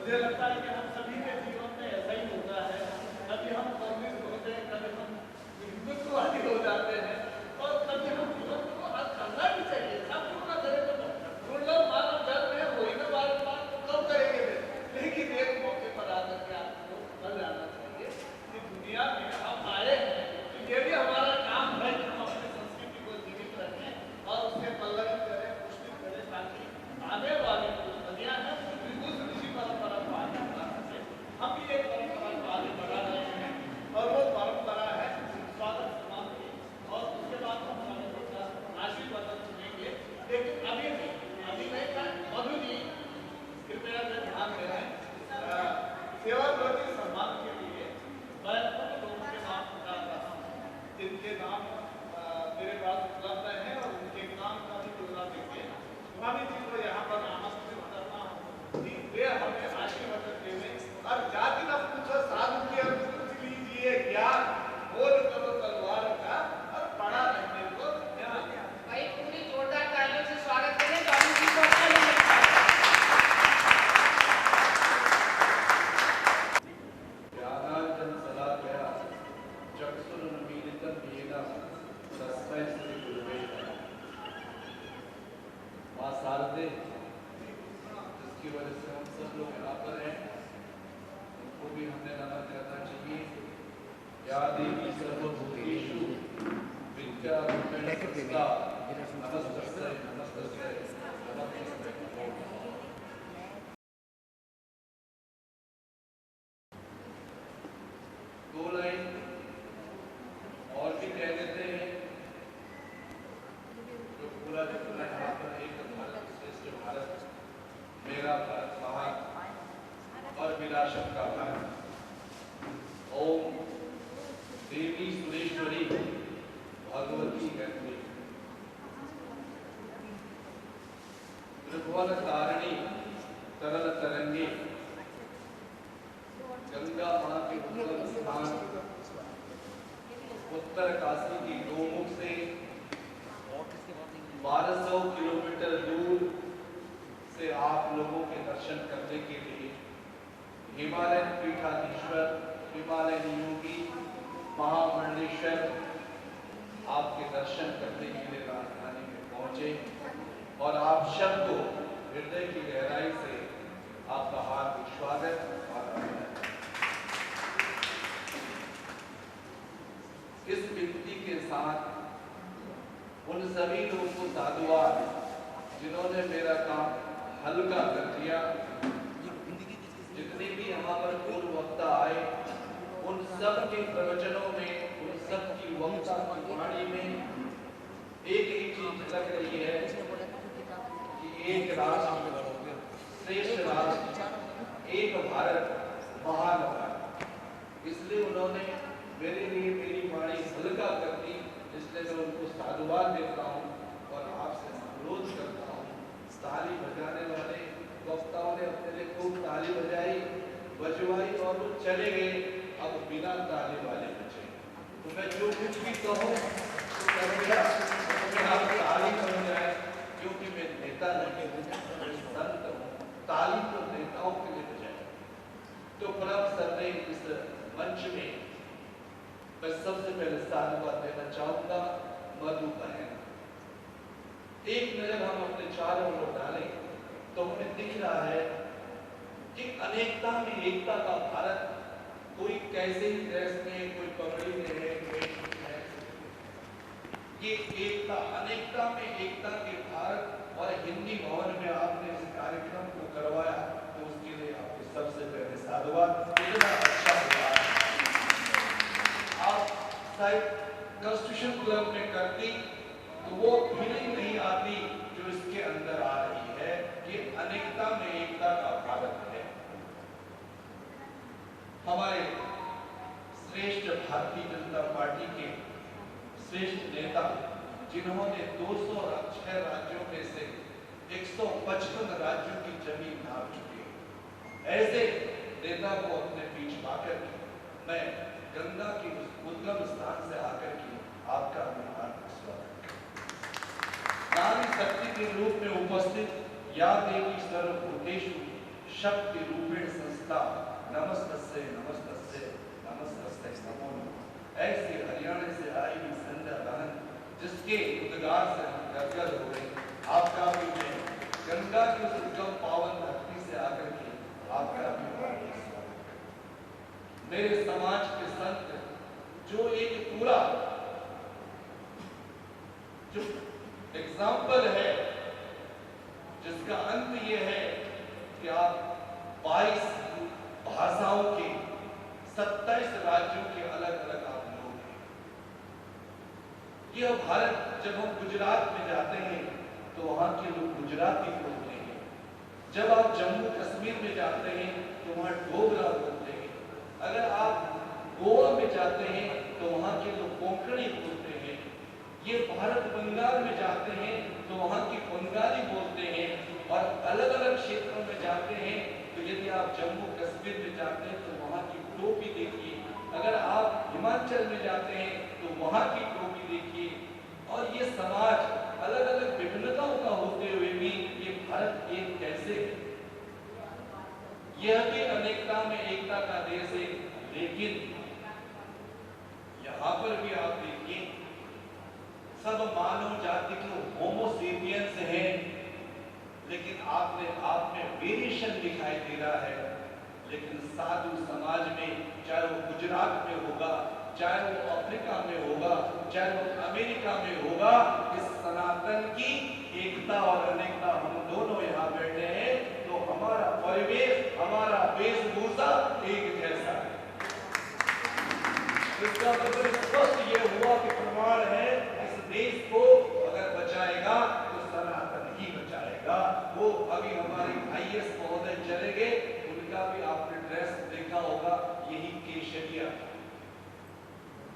मुझे लगता है कि हम सभी के जीवन में ऐसा ही होता है, कभी हम कम्युनिस्ट होते हैं, कभी हम हिंदुत्ववादी हो जाते हैं, और कभी हम जीवन को करना भी चाहिए, सब क्यों ना करें, तो दुर्लभ मानव जन्म है, वही ना बार तो कब करेंगे फिर। लेकिन एक मौके पर आकर के आपको समझ आना चाहिए कि दुनिया में हम आए हैं, तो ये भी हमारा काम है कि हम अपनी संस्कृति को जीवित रखें और उसके पल्लवित करें, पुष्टित करें, ताकि आने वाली जो सदियां हैं उस ऋषि परंपरा को आगे बढ़ा सके। हम भी एक परंपरा को आगे बढ़ा रहे हैं, और वो परंपरा है स्वागत समाप्ति, और उसके बाद हम स्वागत का आशीर्वाद सुनेंगे। लेकिन अभी नहीं था, मधु जी कृपया से ध्यान दे रहे हैं, सेवाव्रती सम्मान के लिए मैं उन लोगों के नाम पुकार रहा हूँ जिनके नाम मेरे पास उपलब्ध है, और उनके नाम का भी ब्यौरा देंगे। स्वामी जी को यहाँ पर आमंत्रित करना हूँ कि वे हमें आशीर्वाद देवे, और जाति न पूछो साधु की पूछ लीजिए ज्ञान, बोल करो तलवार का और पढ़ा रहने को ध्यान। भाई पूरी जोरदार तालियों से स्वागत करें स्वामी जी को। अच्छा लगता है। ज्ञानार्जन सदा गया चक्षुरुन्मीलितं येन तस्मै श्री गुरुवे नमः। मां शारदे, जिसकी वजह से हम सब लोग यहाँ पर हैं, उनको भी हमने नमन करना चाहिए। या देवी सर्वभूतेषु विद्यारूपेण संस्थिता नमस्तस्यै नमस्तस्यै नमस्तस्यै नमो नमः। दो लाइन और भी कह देते हैं, जो पूरा जो पूरा यहाँ पर एक भारत श्रेष्ठ भारत, मेरा भारत महान और विरासत का भारत। ओम देवी सुरेश्वरी भगवती गंगे त्रिभुवन तारिणी तरल तरंगे, गंगा मां के उद्गम स्थान उत्तर काशी की गोमुख से 1200 किलोमीटर दूर से आप लोगों के दर्शन करने के लिए हिमालयन पीठाधीश्वर, हिमालयन योगी, महामंडलेश्वर आपके दर्शन करने के लिए राजधानी में पहुंचे, और आप सबको हृदय की गहराई से आपका हार्दिक स्वागत और अभिनंदन। इस विनती के साथ उन सभी लोगों को साधुवाद जिन्होंने मेरा काम हल्का कर दिया, जितने भी यहाँ पर पूर्व वक्ता आए, उन सब के प्रवचनों में, उन सब की वक्ता की वाणी में एक ही चीज झलक रही है कि एक राष्ट्र, श्रेष्ठ राष्ट्र, एक भारत, महान भारत। इसलिए उन्होंने मेरे लिए मेरी वाणी हल्का कर दी, इसलिए मैं उनको साधुवाद देता हूँ और आपसे अनुरोध करता हूँ। ताली बजाने वाले वक्ताओं ने अपने लिए खूब ताली बजवाई और वो चले गए, अब बिना ताली वाले बचे। तो मैं जो कुछ भी कहूँ तो आप ताली बन जाए, क्योंकि मैं नेता नहीं हूँ, संत हूँ। ताली तो नेताओं के लिए बजाए। तो परम सर ने इस मंच में मैं सबसे पहले साधुवाद देना चाहूंगा मधु बहन। एक नजर हम अपने चारों ओर डालें तो हमें दिख रहा है कि अनेकता में एकता का भारत। कोई कैसे ही ड्रेस में, कोई पगड़ी में है, कोई है। ये एकता, अनेकता में एकता के भारत। और हिंदी भवन में आपने इस कार्यक्रम को करवाया, तो उसके लिए आपको सबसे पहले साधुवाद। इतना अच्छा हुआ। आप शायद कॉन्स्टिट्यूशन क्लब में करती तो वो फीलिंग नहीं आती जो इसके अंदर आ रही है। ये अनेकता में एकता का भारत है। हमारे श्रेष्ठ भारतीय जनता पार्टी के श्रेष्ठ नेता, जिन्होंने 206 राज्यों में से 155 राज्यों की जमीन नाप चुके, ऐसे नेता को अपने बीच पाकर मैं गंगा की उद्गम स्थान से आकर के आपका हार्दिक स्वागत। नारी शक्ति के रूप में उपस्थित या देवी सर्वभूतेषु शक्ति रूपेण संस्था नमस्तस्य नमस्तस्य नमस्तस्य नमो नमः। ऐसे हरियाणा से आई हुई संध्या बहन जिसके उद्गार से हम गदगद हो गए, आपका भी मैं गंगा की उस उद्गम पावन धरती से आकर के आपका भी मेरे समाज के संत जो एक पूरा जो एग्जाम्पल है, जिसका अंत ये है कि आप 22 भाषाओं के 27 राज्यों के अलग अलग आप लोग हैं। यह भारत, जब हम गुजरात में जाते हैं तो वहां के लोग गुजराती बोलते हैं, जब आप जम्मू कश्मीर में जाते हैं तो वहां डोगरा बोलते हैं, अगर आप गोवा में जाते हैं तो वहां के लोग कोंकणी बोलते हैं, ये भारत बंगाल में जाते हैं तो वहां की बंगाली बोलते हैं, और अलग अलग क्षेत्रों में जाते हैं तो यदि आप जम्मू कश्मीर में जाते हैं तो वहां की टोपी देखिए, अगर आप हिमाचल में जाते हैं तो वहां की टोपी देखिए। और ये समाज अलग अलग विभिन्नताओं का होते हुए भी ये भारत एक कैसे है? यह भी अनेकता में एकता का देश है, लेकिन यहाँ पर भी आप देखिए सब मानव जाति को होमो सेपियंस है, लेकिन आप में वेरिएशन दिखाई दे रहा है। लेकिन साधु समाज में, चाहे वो गुजरात में होगा, चाहे वो अफ्रीका में होगा, चाहे वो अमेरिका में होगा, इस सनातन की एकता और अनेकता हम दोनों यहाँ बैठे हैं तो हमारा परिवेश, हमारा वेशभूषा एक जैसा है। इसका मतलब स्पष्ट ये हुआ कि प्रमाण है इस देश को अगर बचाएगा तो सनातन ही बचाएगा। वो अभी हमारे IAS महोदय चले गए, उनका भी आपने ड्रेस देखा होगा, यही केशरिया।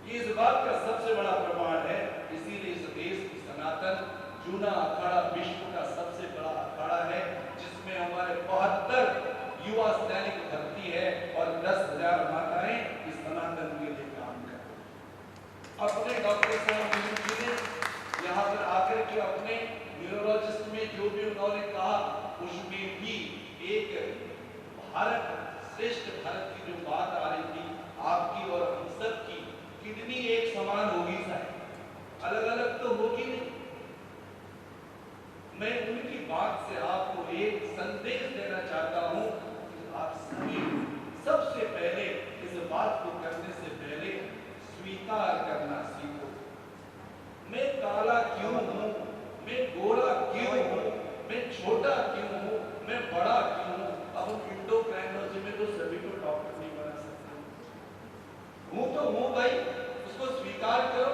ये इस बात का सबसे बड़ा प्रमाण है। इसीलिए इस देश की सनातन जूना अखाड़ा विश्व का सबसे बड़ा अखाड़ा है, जिसमें हमारे 72 युवा सैनिक भर्ती है और 10,000 माताएं इस सनातन के लिए काम कर रही हैं। अपने डॉक्टर साहब जी ने यहाँ पर आकर के अपने न्यूरोलॉजिस्ट में जो भी उन्होंने कहा, उसमें भी एक भारत श्रेष्ठ भारत की जो बात आ रही थी, आपकी और हम सब की किडनी एक समान होगी शायद, अलग अलग तो होगी नहीं। मैं उनकी बात से आपको एक संदेश देना चाहता हूं कि आप सभी सबसे पहले इस बात को करने से पहले स्वीकार करना सीखो। मैं काला क्यों हूं, मैं गोरा क्यों हूं, मैं छोटा क्यों हूं, मैं बड़ा क्यों हूं। अब हम इंडोक्राइनोलॉजी में तो सभी को डॉक्टर नहीं बना सकते। हूं तो हूं भाई, उसको स्वीकार करो।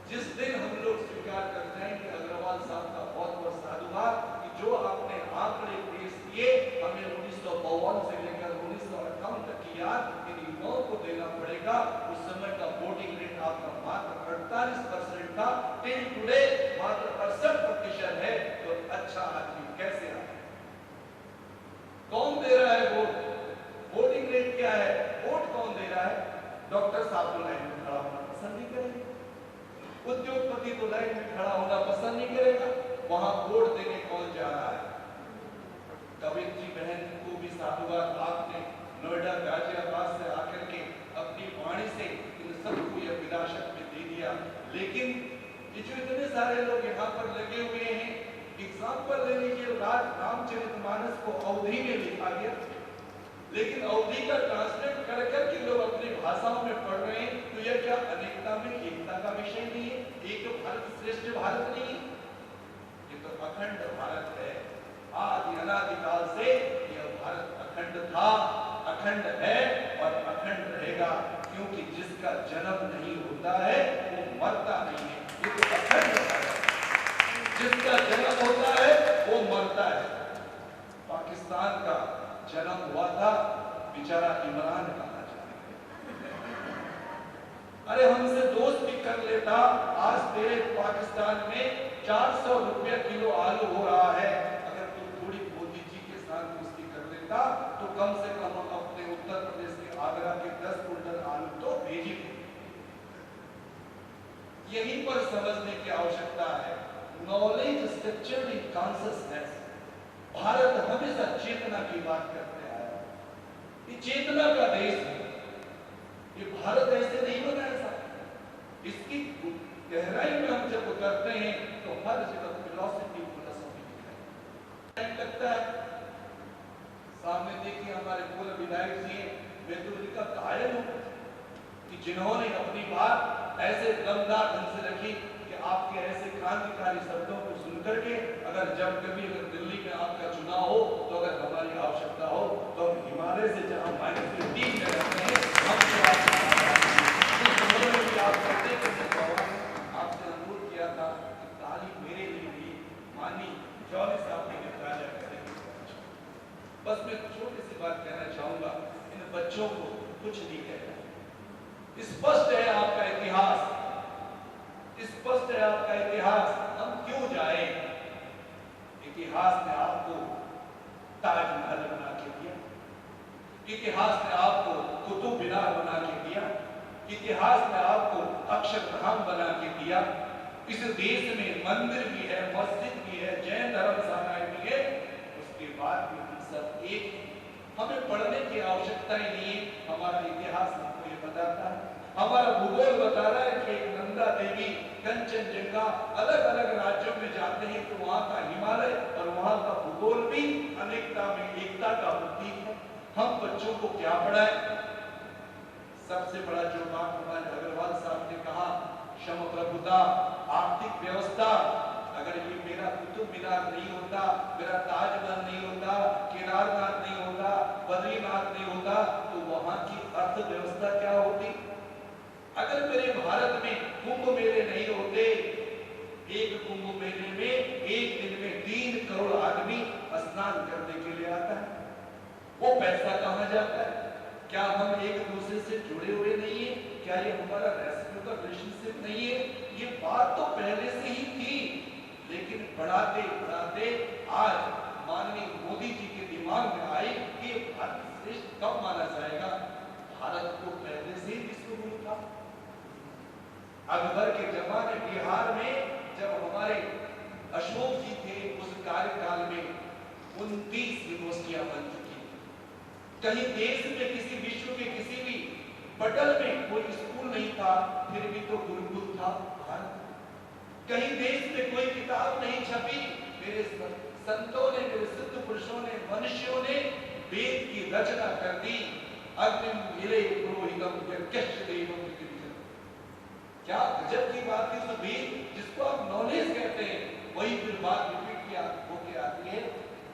जिस दिन हम लोग स्वीकार करते हैं कि अग्रवाल साहब का बहुत बहुत साधुवाद कि जो आपने आंकड़े पेश किए, हमें 1952 से लेकर 1958 तक की याद इन युवाओं को देना पड़ेगा। उस समय का वोटिंग रेट आपका मात्र 48% था, टिल टुडे मात्र 68% है। तो अच्छा आदमी कैसे आए? कौन दे रहा है वोट? वोटिंग रेट क्या है? वोट कौन दे रहा है? डॉक्टर साहब तो लाइन में खड़ा होना पसंद नहीं करेंगे, उद्योगपति तो लाइन में खड़ा होना पसंद नहीं करेगा, वहां वोट देने कौन जा रहा है? कवित्री बहन को भी साधुवाद, आपने नोएडा गाजियाबाद से आकर के अपनी वाणी से इन सबको यह विरासत में दे दिया। लेकिन ये जो इतने सारे लोग यहाँ पर लगे हुए हैं, एग्जाम्पल ले लीजिए, रामचरितमानस को अवधी में लिखा गया, लेकिन अवधी का ट्रांसलेट कर करके लोग अपनी भाषाओं में पढ़ रहे हैं। तो यह क्या अनेकता में एकता का विषय नहीं है? एक भारत श्रेष्ठ भारत नहीं है? ये तो अखंड भारत है। आदि अनादिकाल से यह भारत अखंड था, अखंड है और अखंड रहेगा, क्योंकि जिसका जन्म नहीं होता है वो मरता नहीं है। ये तो अखंड भारत, जिसका जन्म होता है वो मरता है। पाकिस्तान का जन्म हुआ था, बेचारा इमरान कहा जाए, अरे हमसे दोस्त भी कर लेता। आज तेरे पाकिस्तान में 400 रुपये किलो आलू हो रहा है, अगर तू थोड़ी मोदी जी के साथ दोस्ती कर लेता तो कम से कम अपने उत्तर प्रदेश के आगरा के 10 कुंटल आलू तो भेजी। यहीं पर समझने की आवश्यकता है, knowledge structured in consciousness, Bharat हमेशा चेतना की बात करते आया है। ये चेतना का देश है। ये भारत ऐसे नहीं बना है साहब। इसकी गहराई में हम जब उतरते हैं तो हर जगह फिलॉसफी लगता है। सामने देखिए हमारे पूर्व विधायक जी हैं, मैं तो उनका कायल हूं कि जिन्होंने अपनी बात ऐसे दमदार ढंग से रखी कि आपके ऐसे क्रांतिकारी शब्दों को सुनकर के अगर जब कभी अगर दिल्ली में आपका चुनाव हो तो अगर हमारी आवश्यकता हो तो हम हिमालय से जहां -15 में रहते हैं आपसे अनुरोध किया था कि ताली मेरे लिए भी मानी जौहरी साहब ने राजा करेंगे। बस मैं छोटी सी बात कहना चाहूंगा, इन बच्चों को कुछ नहीं कहना। स्पष्ट है आपका इतिहास, स्पष्ट है आपका इतिहास। हम क्यों जाए? इतिहास ने आपको ताजमहल बना के दिया, इतिहास ने आपको कुतुब मीनार बना के दिया, इतिहास ने आपको अक्षरधाम बना के दिया। इस देश में मंदिर भी है, मस्जिद भी है, जैन धर्मशालाएं भी है, उसके बाद भी हम सब एक हैं। हमें पढ़ने की आवश्यकता ही नहीं है। हमारा इतिहास हमको ये बताता है, हमारा भूगोल बता रहा है कि नंदा देवी, कंचनजंगा अलग अलग राज्यों में जाते हैं तो वहां का हिमालय और वहां का भूगोल भी अनेकता में एकता का प्रतीक है। हम बच्चों को क्या पढ़ाएं? सबसे बड़ा जो बात हमारे अग्रवाल साहब ने कहा, क्षम प्रभुता, आर्थिक व्यवस्था। अगर ये मेरा कुतुब मीनार नहीं होता, मेरा ताजमहल नहीं होता, केदारनाथ नहीं होता, बद्रीनाथ नहीं होता, तो वहां की अर्थव्यवस्था क्या होती? अगर मेरे भारत में कुंभ मेले नहीं होते, एक कुंभ मेले में एक दिन में 3 करोड़ आदमी स्नान करने के लिए आता है, वो पैसा कहां जाता है? क्या हम एक दूसरे से जुड़े हुए नहीं है? क्या ये हमारा रेसिप्रोकल रिलेशनशिप नहीं है? ये बात तो पहले से ही थी, लेकिन बढ़ाते बढ़ाते आज माननीय मोदी जी के दिमाग में आई कि भारत श्रेष्ठ कब माना जाएगा? भारत को पहले से ही विश्व गुरु था। अकबर के जमाने बिहार में जब हमारे अशोक जी थे, उस कार्यकाल में 29 यूनिवर्सिटियां बन चुकी। कहीं देश में किसी विश्व के किसी भी पटल में कोई स्कूल नहीं था, फिर भी तो गुरुकुल था भारत। कहीं देश में कोई किताब नहीं छपी, मेरे संतों ने, मेरे सिद्ध पुरुषों ने, मनुष्यों ने वेद की रचना कर दी। अग्निम विले पुरोहितम यज्ञश्चदेवम विकृतं। क्या गजब की बात थी। उस वेद जिसको आप नॉलेज कहते हैं, वही फिर बात रिपीट किया होके आती है,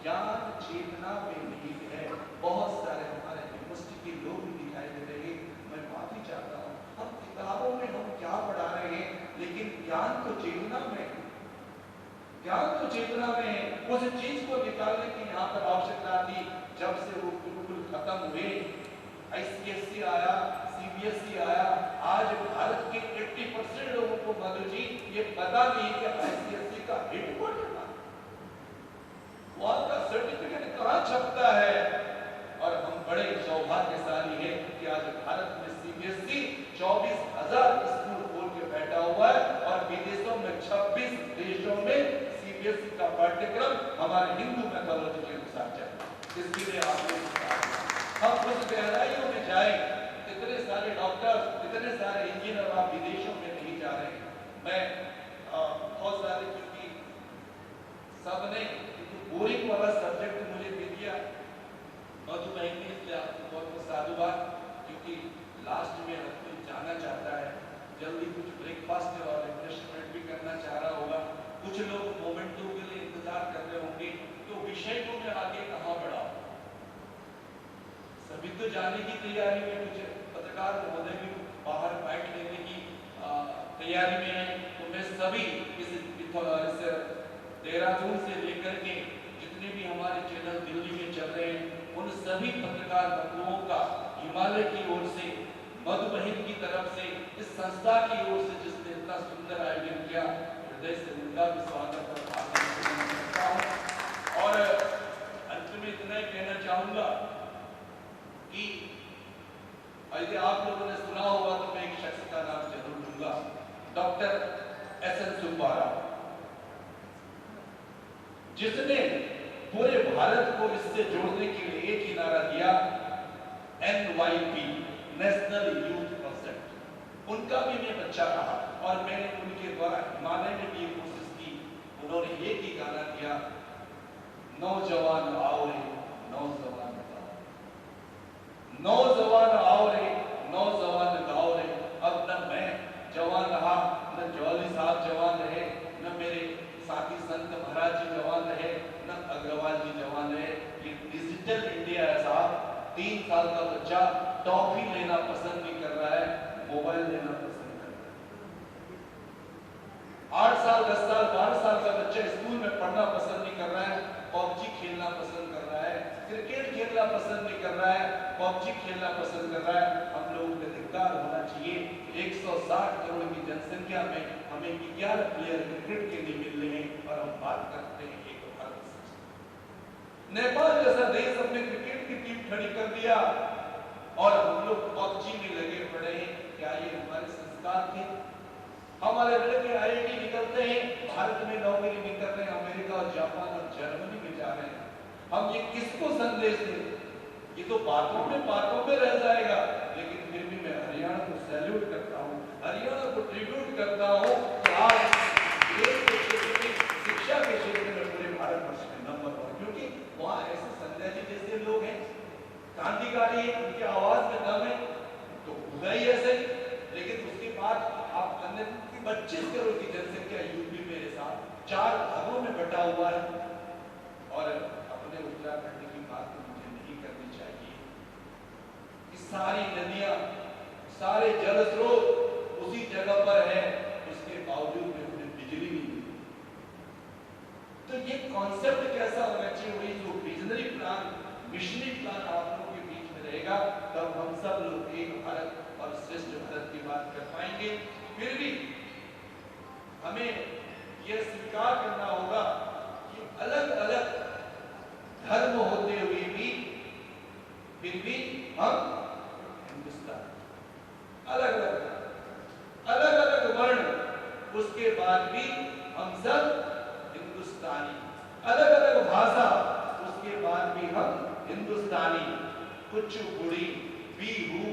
ज्ञान चेतना में निहित है। बहुत सारे हमारे यूनिवर्सिटी के लोग भी दिखाई दे रहे हैं। मैं माफी चाहता हूँ, हम किताबों में हम क्या पढ़ा रहे हैं, लेकिन ज्ञान तो चेतना में, ज्ञान तो चेतना में है। उस चीज को निकालने की यहाँ पर आवश्यकता थी। जब से वो बिल्कुल खत्म हुए, ICSE आया, CBSE आया, आज भारत के 80% लोगों को मधु जी ये पता नहीं कि ICSE का हेडक्वार्टर वहां का सर्टिफिकेट कहाँ छपता है। और हम बड़े सौभाग्यशाली हैं कि आज भारत में CBSE 24,000 स्कूल खोल के बैठा हुआ है और विदेशों में 26 देशों में CBSE का पाठ्यक्रम हमारे हिंदू मैथोलॉजी के अनुसार चलता है। इसके लिए हम उस गहराइयों में जाए। इतने सारे डॉक्टर, इतने सारे इंजीनियर आप विदेशों में नहीं जा रहे हैं। मैं बहुत सारे, क्योंकि सबने बोरिंग वाला सब्जेक्ट मुझे दे दिया मधुमेह ने, इसलिए आपको बहुत बहुत साधुवाद, क्योंकि लास्ट में हर कोई जाना चाहता है, जल्दी कुछ ब्रेकफास्ट और रिफ्रेशमेंट भी करना चाह रहा होगा। कुछ लोग मोमेंटो के लिए इंतजार कर रहे होंगे। तो विषय को मैं आगे कहाँ बढ़ाऊं? सभी तो जाने की तैयारी में, कुछ पत्रकार महोदय भी बाहर बाइट लेने की तैयारी में है। तो मैं सभी इस देहरादून से लेकर के जितने भी हमारे चैनल दिल्ली में चल रहे हैं, उन सभी पत्रकार बंधुओं का हिमालय की ओर से, मधुबहिन की तरफ से, इस संस्था की ओर से जिसने इतना सुंदर आयोजन किया, हृदय से उनका भी स्वागत और आभार करता हूं। और अंत में इतना ही कहना चाहूंगा कि यदि आप लोगों ने सुना होगा तो मैं एक शख्स का नाम जरूर लूंगा, डॉक्टर SN सुब्बाराव, जिसने पूरे भारत को इससे जोड़ने के लिए एक ही नारा दिया, NYP, नेशनल यूथ कॉन्सेप्ट। उनका भी मैं बच्चा रहा और मैंने उनके द्वारा हिमालय में भी कोशिश की। उन्होंने एक ही गाना दिया, नौजवान आओ रे नौजवान गाओ, नौजवान आओ रे नौजवान गाओ रे। अब न मैं जवान रहा, न जौहरी साहब जवान रहे, न मेरे साथी संत महाराज जी जवान रहे, न अग्रवाल जी जवान रहे। ये डिजिटल इंडिया है साहब। 3 साल का बच्चा टॉफी लेना पसंद नहीं कर रहा है, मोबाइल लेना पसंद कर रहा है। 8 साल 10 साल 12 साल का बच्चा स्कूल में पढ़ना पसंद नहीं कर रहा है, पबजी खेलना पसंद कर रहा है, क्रिकेट खेलना पसंद नहीं कर रहा है, पबजी खेलना पसंद कर रहा है। हम लोगों को धिक्कार होना चाहिए। 160 करोड़ की जनसंख्या में हमें 11 प्लेयर क्रिकेट के लिए मिल रहे हैं और हम बात करते हैं एक भारत से। नेपाल जैसा देश अपने क्रिकेट की टीम खड़ी कर दिया और हम लोग पबजी में लगे पड़े हैं। क्या ये हमारे संस्कार थे? हमारे लड़के IIT निकलते हैं, भारत में नौकरी नहीं कर रहे हैं, अमेरिका और जापान और जर्मनी में जा रहे हैं। हम ये किसको संदेश दें? ये तो बातों में रह जाएगा। लेकिन फिर भी मैं हरियाणा को सैल्यूट करता हूँ, हरियाणा को ट्रिब्यूट करता हूँ कि आज देश के क्षेत्र में, शिक्षा के क्षेत्र में पूरे भारतवर्ष में नंबर 1, क्योंकि वहाँ ऐसे संजय जी जैसे लोग हैं, क्रांतिकारी है, उनकी आवाज में दम है, तो होगा ही ऐसे। लेकिन उसके बाद आप 25 करोड़ की जनसंख्या यूपी मेरे साथ 4 भागों में बटा हुआ है और अपने उत्तराखंड की बात तो मुझे नहीं करनी चाहिए। इस सारी नदियां, सारे जल स्रोत उसी जगह पर है, उसके बावजूद में उन्हें बिजली नहीं मिली। तो ये कॉन्सेप्ट कैसा होना चाहिए? वही जो विजनरी प्लान, मिशनरी प्लान आप लोगों के बीच में रहेगा, तब हम सब लोग एक भारत और श्रेष्ठ भारत की बात कर पाएंगे। फिर भी हमें यह स्वीकार करना होगा कि अलग अलग धर्म होते हुए भी फिर भी हम हिंदुस्तान, अलग अलग वर्ण, उसके बाद भी हम सब हिंदुस्तानी, अलग अलग भाषा, उसके बाद भी हम हिंदुस्तानी, कुचिपुड़ी, बिहू,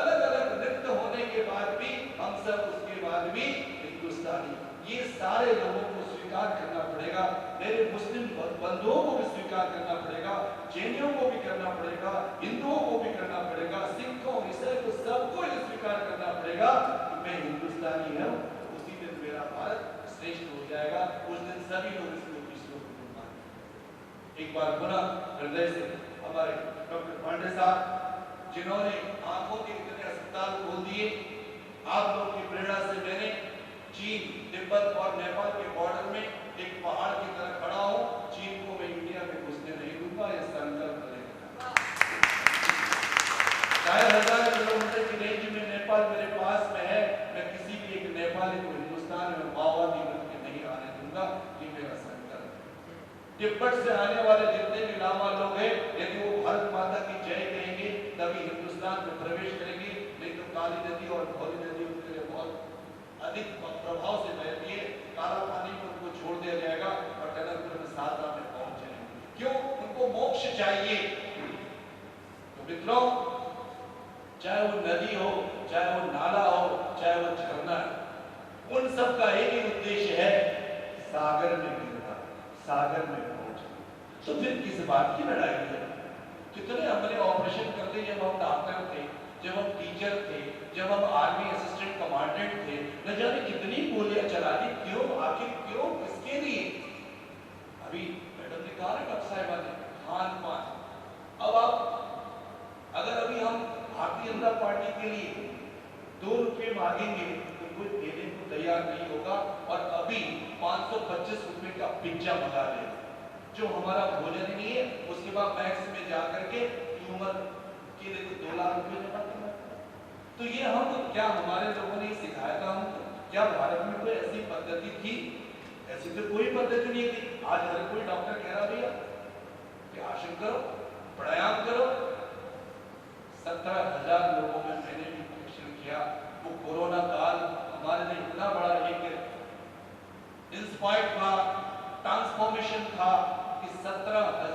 अलग अलग नृत्य होने के बाद भी हम सब उसके बाद भी हिंदुस्तानी। ये सारे लोगों को स्वीकार करना पड़ेगा। मेरे मुस्लिम बंधुओं को भी स्वीकार करना पड़ेगा, जैनियों को भी करना पड़ेगा, हिंदुओं को भी करना पड़ेगा, सिखों, ईसाई को सबको ये स्वीकार करना पड़ेगा कि मैं हिंदुस्तानी हूँ। उसी दिन मेरा भारत श्रेष्ठ हो जाएगा। उस दिन सभी लोग इसको विश्व गुरु मानेंगे। एक बार पुनः हृदय से हमारे डॉक्टर पांडे साहब, जिन्होंने आंखों के इतने अस्पताल खोल दिए, आप लोगों की प्रेरणा से मैंने चीन, तिब्बत और नेपाल के बॉर्डर में एक पहाड़ की तरह खड़ा हूं। चीन को मैं इंडिया में घुसने नहीं दूंगा, यह संकल्प लेगा। 4000 किलोमीटर की रेंज में नेपाल मेरे पास में है। मैं किसी भी एक नेपाली को हिंदुस्तान में माओवादी बन के नहीं आने दूंगा, ये मेरा संकल्प है। तिब्बत से आने वाले जितने भी लामा लोग हैं, यदि वो भारत माता की जय कहेंगे तभी हिंदुस्तान में प्रवेश करेंगे, नहीं तो काली नदी और धौली नदी उनके लिए बहुत अधिक प्रभाव से बहती है। काला पानी में उनको छोड़ दिया जाएगा और टनकपुर में सारदा में पहुंच जाएंगे। क्यों? उनको मोक्ष चाहिए। तो मित्रों, चाहे वो नदी हो, चाहे वो नाला हो, चाहे वो झरना है, उन सब का एक ही उद्देश्य है, सागर में गिरना, सागर में पहुंचना। तो फिर किस बात की लड़ाई है? कितने हमने ऑपरेशन करते जब हम डॉक्टर थे, जब हम टीचर थे, जब हम आर्मी असिस्टेंट कमांडेंट थे, न जाने कितनी गोलियां चला दी। क्यों? आखिर क्यों? किसके लिए? अभी मैडम ने कहा ना, डॉक्टर साहिबा ने, खान पान। अब आप अगर अभी हम भारतीय जनता पार्टी के लिए 2 रुपये मांगेंगे तो कोई देने को तैयार नहीं होगा। और अभी 525 रुपये का पिज्जा मंगा ले, जो हमारा भोजन ही नहीं है। उसके बाद मैक्स में जाकर के ट्यूमर के लिए 2 लाख रुपये जमा करना। तो ये हम क्या, हमारे लोगों ने सिखाया था हमको? क्या भारत में कोई ऐसी पद्धति थी? ऐसी तो कोई पद्धति नहीं थी। आज हर कोई डॉक्टर कह रहा भैया कि आसन करो, प्राणायाम करो। 17,000 लोगों में मैंने भी परीक्षण किया। वो कोरोना काल हमारे लिए इतना बड़ा एक इंस्पायर्ड था, ट्रांसफॉर्मेशन था कि 17,000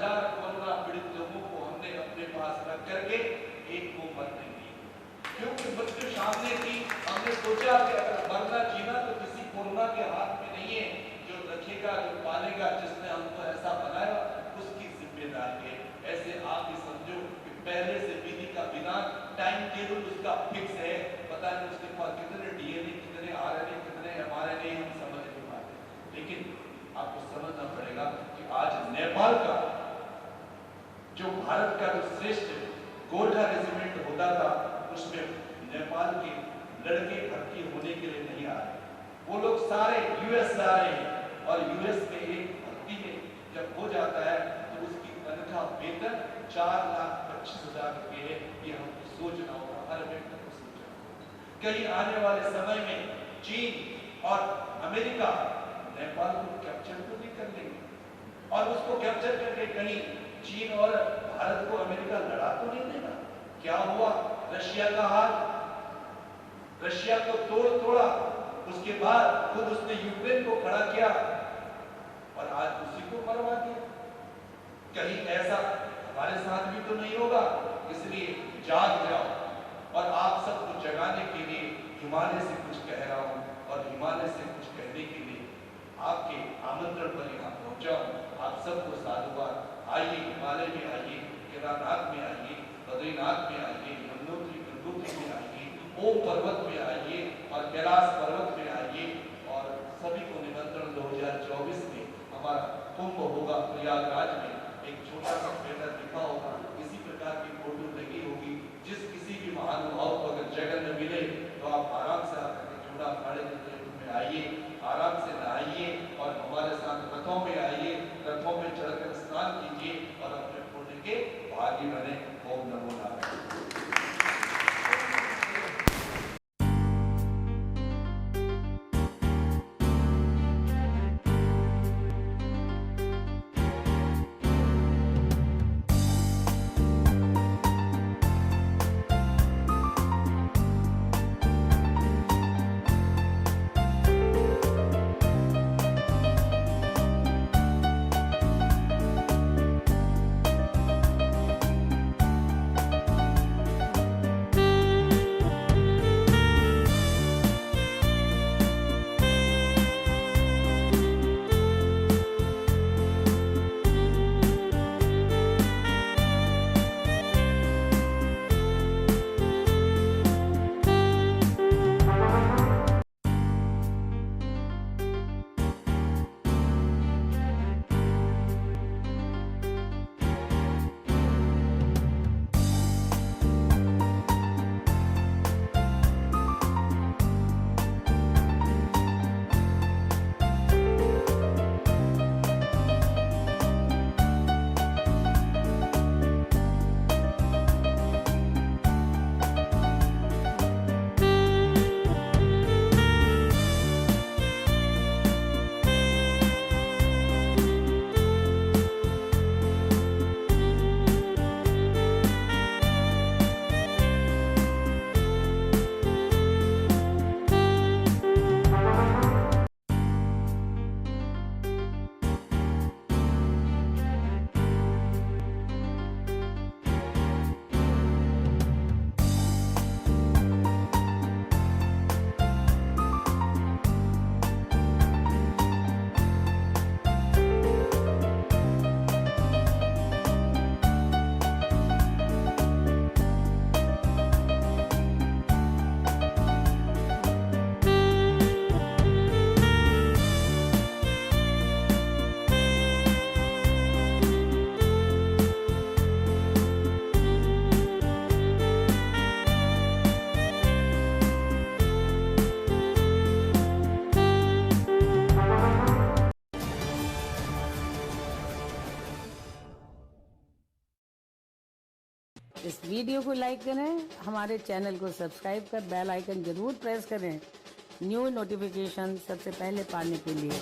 पास रख करके एक को मरने दी, क्योंकि मृत्यु सामने थी। हमने सोचा कि अगर मरना जीना तो किसी कोरोना के हाथ में नहीं है, जो रखेगा जो पालेगा, जिसने हमको ऐसा बनाया उसकी जिम्मेदारी है। ऐसे आप ही समझो कि पहले से विधि का बिना टाइम टेबल उसका फिक्स है, पता नहीं उसके पास कितने डीएनए, कितने आरएनए, कितने एमआरएनए हम समझ नहीं पाते। लेकिन आपको समझना पड़ेगा कि आज नेपाल का जो भारत का जो श्रेष्ठ गोरखा रेजिमेंट होता था, उसमें नेपाल के लड़के भर्ती होने के लिए नहीं आ रहे, वो लोग सारे यूएस जा रहे हैं। और यूएस में एक भर्ती में जब हो जाता है तो उसकी तनख्वाह वेतन 4,25,000 रुपये है। ये हमको सोचना होगा, हर व्यक्ति को सोचना होगा। कहीं आने वाले समय में चीन और अमेरिका नेपाल को कैप्चर तो नहीं कर लेंगे, और उसको कैप्चर करके कहीं चीन और भारत को अमेरिका लड़ा तो नहीं देगा। क्या हुआ रशिया का हाल? रशिया को तोड़ा, उसके बाद खुद उसने यूक्रेन को खड़ा किया और आज उसी को मरवा दिया। कहीं ऐसा हमारे साथ भी तो नहीं होगा। इसलिए जाग जाओ, और आप सबको जगाने के लिए हिमालय से कुछ कह रहा हूं, और हिमालय से कुछ कहने के लिए आपके आमंत्रण पर यहाँ पहुंचा हूं। आप सबको साधुवाद। आइए, हिमालय में आइए, केदारनाथ में आइए, बद्रीनाथ में आइए, यमुनोत्री गंगोत्री में आइए, ओम पर्वत में आइए और कैलाश पर्वत में आइए। और सभी को निमंत्रण 2024 में हमारा कुंभ होगा प्रयागराज में। एक छोटा सा बैनर लिखा होगा, इसी प्रकार की फोटो लगी होगी। जिस किसी भी महानुभाव को अगर जगह न मिले तो आप आराम से आकर के चूड़ा फाड़े में आइए, आराम से नहाइए और हमारे साथ रथों में आइए, रथों में चढ़कर स्नान कीजिए और अपने पुण्य के भागी बने। ओम नमो नारायण। इस वीडियो को लाइक करें, हमारे चैनल को सब्सक्राइब कर बेल आइकन जरूर प्रेस करें न्यू नोटिफिकेशन सबसे पहले पाने के लिए।